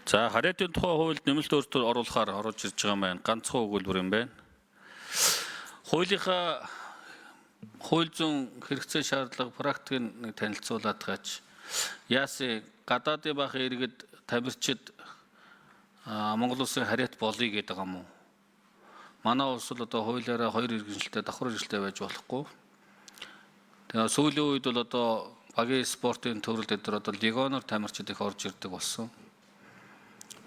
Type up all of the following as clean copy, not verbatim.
За харьяатын тухай хуульд нэмэлт өөрчлөлт оруулахаар оруулж ирж байгаа юм байна. Ганцхан өгүүлбэр юм байна. Хуулийнхаа хууль зүйн хэрэгцээ шаардлага практикийг танилцуулаад гаач. Яасын гадаадын баах иргэд тамирчид Монгол улсын харьяат болъё гэдэг юм уу? Манай улс бол одоо хуулиараа хоёр иргэншилтэй давхар иргэншилтэй байж болохгүй. Тэгээ сүүлийн үед бол одоо багийн спортын төрөлд өдөр одоо легионоор тамирчид их орж ирдэг болсон.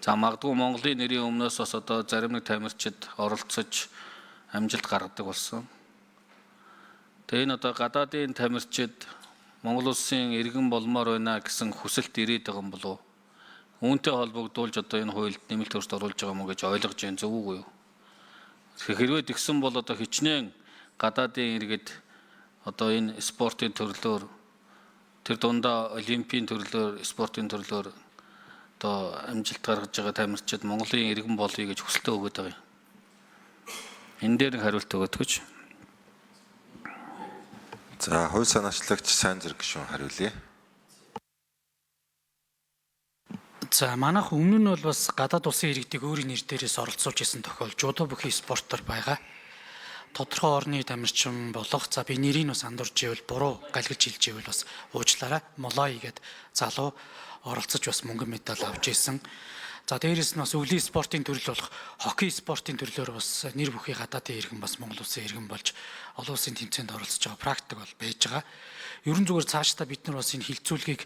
За магадгүй Монголын нэрийн өмнөөс бас одоо зарим нэг тамирчид оролцож амжилт гаргадаг болсон. Тэгээ энэ одоо гадаадын тамирчид Монгол улсын иргэн болмоор байна гэсэн хүсэлт ирээд байгаа юм болов уу? Үүнтэй холбогдуулж одоо энэ хуульд нэмэлт өөрчлөлт оруулж байгаа мó гэж ойлгож байна зөв үгүй юу? Хэрвээ тэгсэн бол одоо хичнээн гадаадын иргэд одоо энэ спортын төрлөөр тэр дундаа олимпийн төрлөөр спортын төрлөөр одоо амжилт гаргаж байгаа тамирчид Монголын иргэн болъё гэж хүсэлтээ өгöd байгаа юм. Энэ дээр нэг хариулт өгөөд гэж. За хувь санаачлагч сайн зэрэг гишүүн хариулъя. За манайх өмнө нь бол бас гадаад улсын иргэдийг өөрийн нэр дээрээс оролцуулж исэн тохиол жудо бүхий спортоор байгаа. Тодорхой орны тамирчин болох за би нэрийг бас андуурж ивэл буруу галгиж хэлж ивэл бас уучлаарай. Молой гээд залуу оролцож бас мөнгөн медаль авч исэн. За дээрэс нь бас өвлийн спортын төрөл болох хоккей спортын төрлөөр бас нэр бүхий гадаадын иргэн бас Монгол улсын иргэн болж олон улсын тэмцээнд оролцож байгаа практик бол байж байгаа. Ерөн зүгээр цаашдаа бид нар бас энэ хилцүүлгийг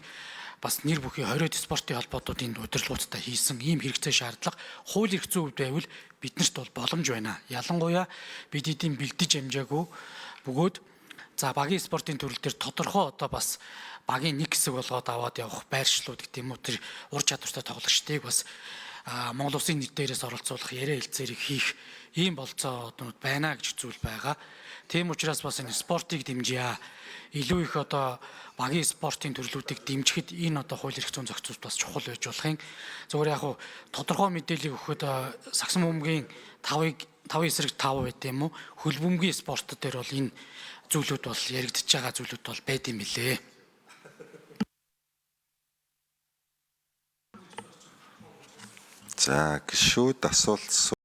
бас нэр бүхий 20 спортын холбоотуудын удирдлагуудтай хийсэн ийм хэрэгцээ шаардлага хууль эрх зүйн хувьд байвал биднэрт бол боломж байна. Ялангуяа бид эдийн бэлдэж амжаагүй бөгөөд за багийн спортын төрөл дээр тодорхой одоо бас багийн нэг хэсэг болгоод аваад явах байршлууд гэдэг юм уу тэр ур чадвартай тоглогчдыг бас Монгол улсын нэр дээрээс оролцуулах яриа хэлцээрийг хийх ийм болцооднууд байна гэж зүйл байгаа. Тийм учраас бас энэ спортыг дэмжиж илүү их одоо багийн спортын төрлүүдийг дэмжихэд энэ одоо хууль эрх зүйн зохицуулт бас чухал байж болохын зөвхөн яг хуу тодорхой мэдээллийг өгөхөд сагсан бөмбөгийн 5 эсрэг 5 байт юм уу хөлбөмбөгийн спорт дээр бол энэ зүйлүүд бол яригдчихэж байгаа зүйлүүд бол байд юм билээ. За гишүүд асуулт